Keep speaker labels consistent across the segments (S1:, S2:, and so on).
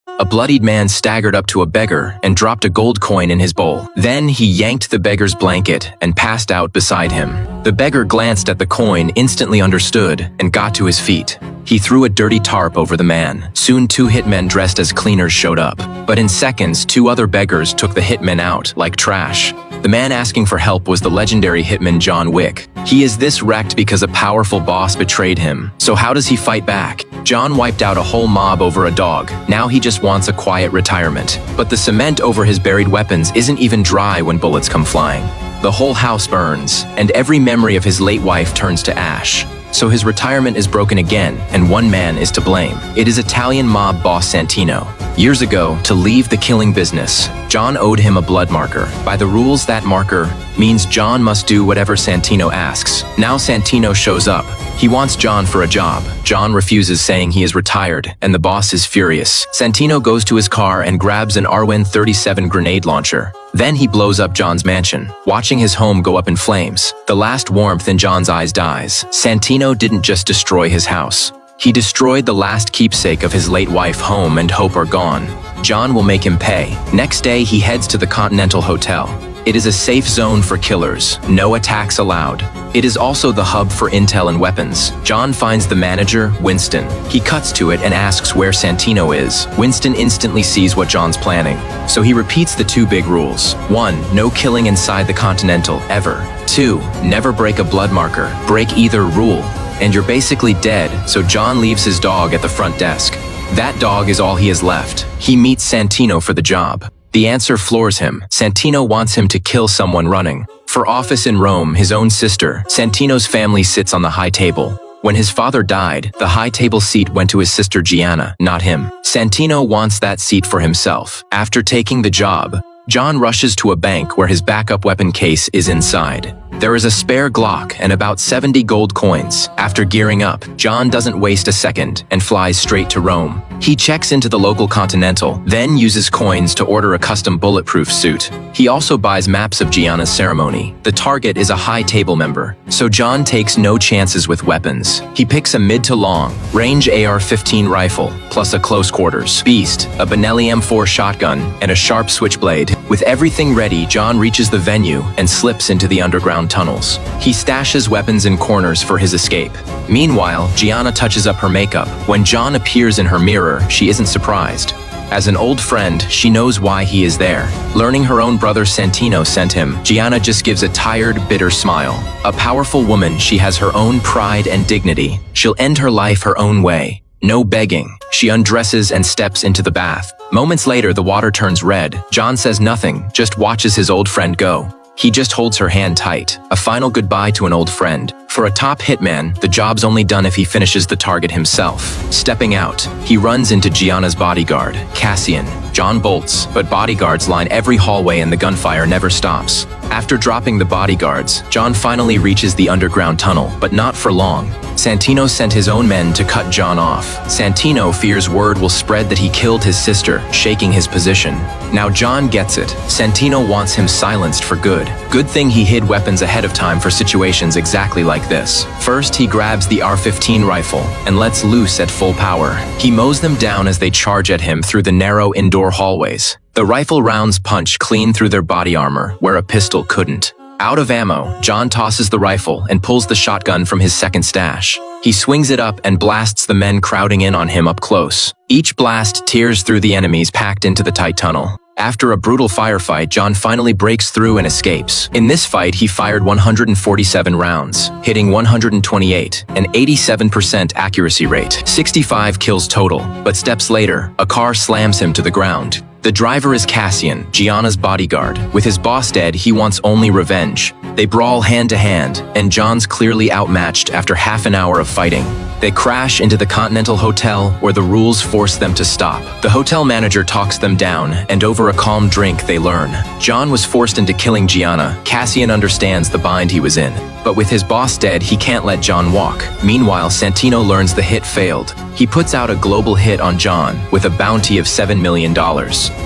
S1: A bloodied man staggered up to a beggar and dropped a gold coin in his bowl. Then he yanked the beggar's blanket and passed out beside him. The beggar glanced at the coin, instantly understood, and got to his feet. He threw a dirty tarp over the man. Soon 2 hitmen dressed as cleaners showed up. But in seconds, 2 other beggars took the hitmen out like trash. The man asking for help was the legendary hitman John Wick. He is this wrecked because a powerful boss betrayed him. So how does he fight back? John wiped out a whole mob over a dog. Now he just wants a quiet retirement. But the cement over his buried weapons isn't even dry when bullets come flying. The whole house burns, and every memory of his late wife turns to ash. So his retirement is broken again, and one man is to blame. It is Italian mob boss Santino. Years ago, to leave the killing business, John owed him a blood marker. By the rules, that marker means John must do whatever Santino asks. Now Santino shows up. He wants John for a job. John refuses, saying he is retired, and the boss is furious. Santino goes to his car and grabs an Arwen 37 grenade launcher. Then he blows up John's mansion, watching his home go up in flames. The last warmth in John's eyes dies. Santino didn't just destroy his house. He destroyed the last keepsake of his late wife. Home and hope are gone. John will make him pay. Next day, he heads to the Continental Hotel. It is a safe zone for killers, no attacks allowed. It is also the hub for intel and weapons. John finds the manager, Winston. He cuts to it and asks where Santino is. Winston instantly sees what John's planning. So he repeats the 2 big rules. 1, no killing inside the Continental, ever. 2, never break a blood marker. Break either rule, and you're basically dead, so John leaves his dog at the front desk. That dog is all he has left. He meets Santino for the job. The answer floors him. Santino wants him to kill someone running. For office in Rome, his own sister, Santino's family sits on the high table. When his father died, the high table seat went to his sister Gianna, not him. Santino wants that seat for himself. After taking the job, John rushes to a bank where his backup weapon case is inside. There is a spare Glock and about 70 gold coins. After gearing up, John doesn't waste a second and flies straight to Rome. He checks into the local Continental, then uses coins to order a custom bulletproof suit. He also buys maps of Gianna's ceremony. The target is a high table member, so John takes no chances with weapons. He picks a mid to long range AR-15 rifle, plus a close quarters beast, a Benelli M4 shotgun, and a sharp switchblade. With everything ready, John reaches the venue and slips into the underground tunnels. He stashes weapons in corners for his escape. Meanwhile, Gianna touches up her makeup. When John appears in her mirror, she isn't surprised. As an old friend, she knows why he is there. Learning her own brother Santino sent him, Gianna just gives a tired, bitter smile. A powerful woman, she has her own pride and dignity. She'll end her life her own way. No begging. She undresses and steps into the bath. Moments later, the water turns red. John says nothing, just watches his old friend go. He just holds her hand tight, a final goodbye to an old friend. For a top hitman, the job's only done if he finishes the target himself. Stepping out, he runs into Gianna's bodyguard, Cassian. John bolts, but bodyguards line every hallway and the gunfire never stops. After dropping the bodyguards, John finally reaches the underground tunnel, but not for long. Santino sent his own men to cut John off. Santino fears word will spread that he killed his sister, shaking his position. Now John gets it. Santino wants him silenced for good. Good thing he hid weapons ahead of time for situations exactly like this. First, he grabs the AR-15 rifle and lets loose at full power. He mows them down as they charge at him through the narrow indoor hallways. The rifle rounds punch clean through their body armor, where a pistol couldn't. Out of ammo, John tosses the rifle and pulls the shotgun from his second stash. He swings it up and blasts the men crowding in on him up close. Each blast tears through the enemies packed into the tight tunnel. After a brutal firefight, John finally breaks through and escapes. In this fight, he fired 147 rounds, hitting 128, an 87% accuracy rate, 65 kills total. But steps later, a car slams him to the ground. The driver is Cassian, Gianna's bodyguard. With his boss dead, he wants only revenge. They brawl hand to hand, and John's clearly outmatched after half an hour of fighting. They crash into the Continental Hotel, where the rules force them to stop. The hotel manager talks them down, and over a calm drink they learn. John was forced into killing Gianna. Cassian understands the bind he was in. But with his boss dead, he can't let John walk. Meanwhile, Santino learns the hit failed. He puts out a global hit on John, with a bounty of $7 million.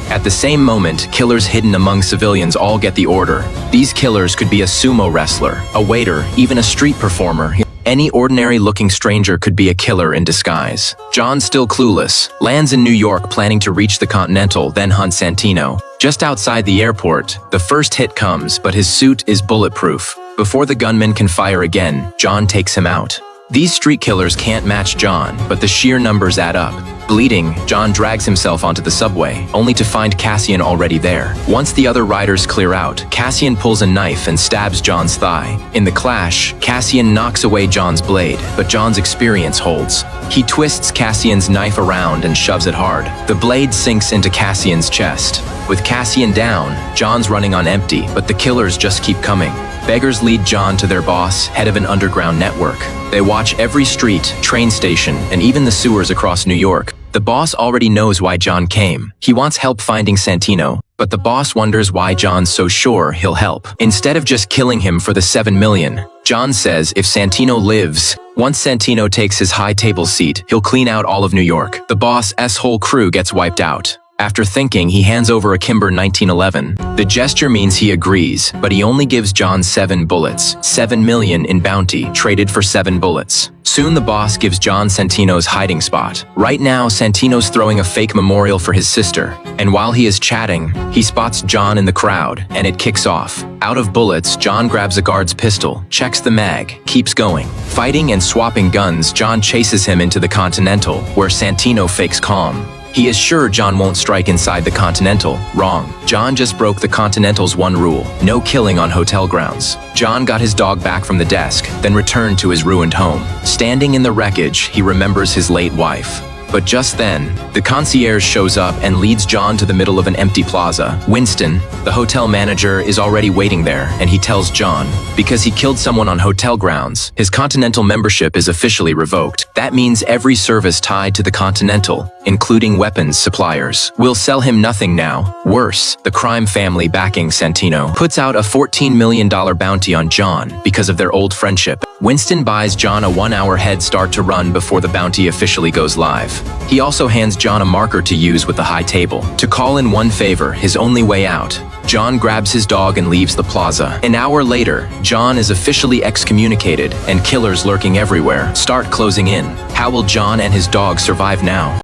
S1: At the same moment, killers hidden among civilians all get the order. These killers could be a sumo wrestler, a waiter, even a street performer. Any ordinary-looking stranger could be a killer in disguise. John, still clueless, lands in New York planning to reach the Continental, then hunt Santino. Just outside the airport, the first hit comes, but his suit is bulletproof. Before the gunman can fire again, John takes him out. These street killers can't match John, but the sheer numbers add up. Bleeding, John drags himself onto the subway, only to find Cassian already there. Once the other riders clear out, Cassian pulls a knife and stabs John's thigh. In the clash, Cassian knocks away John's blade, but John's experience holds. He twists Cassian's knife around and shoves it hard. The blade sinks into Cassian's chest. With Cassian down, John's running on empty, but the killers just keep coming. Beggars lead John to their boss, head of an underground network. They watch every street, train station, and even the sewers across New York. The boss already knows why John came. He wants help finding Santino, but the boss wonders why John's so sure he'll help. Instead of just killing him for the 7 million, John says if Santino lives, once Santino takes his high table seat, he'll clean out all of New York. The boss's whole crew gets wiped out. After thinking, he hands over a Kimber 1911. The gesture means he agrees, but he only gives John 7 bullets, 7 million in bounty, traded for 7 bullets. Soon the boss gives John Santino's hiding spot. Right now, Santino's throwing a fake memorial for his sister, and while he is chatting, he spots John in the crowd, and it kicks off. Out of bullets, John grabs a guard's pistol, checks the mag, keeps going. Fighting and swapping guns, John chases him into the Continental, where Santino fakes calm. He is sure John won't strike inside the Continental. Wrong. John just broke the Continental's one rule: no killing on hotel grounds. John got his dog back from the desk, then returned to his ruined home. Standing in the wreckage, he remembers his late wife. But just then, the concierge shows up and leads John to the middle of an empty plaza. Winston, the hotel manager, is already waiting there, and he tells John, because he killed someone on hotel grounds, his Continental membership is officially revoked. That means every service tied to the Continental, including weapons suppliers, will sell him nothing now. Worse, the crime family backing Santino puts out a $14 million bounty on John because of their old friendship. Winston buys John a 1-hour head start to run before the bounty officially goes live. He also hands John a marker to use with the high table. To call in one favor, his only way out, John grabs his dog and leaves the plaza. An hour later, John is officially excommunicated, and killers lurking everywhere start closing in. How will John and his dog survive now?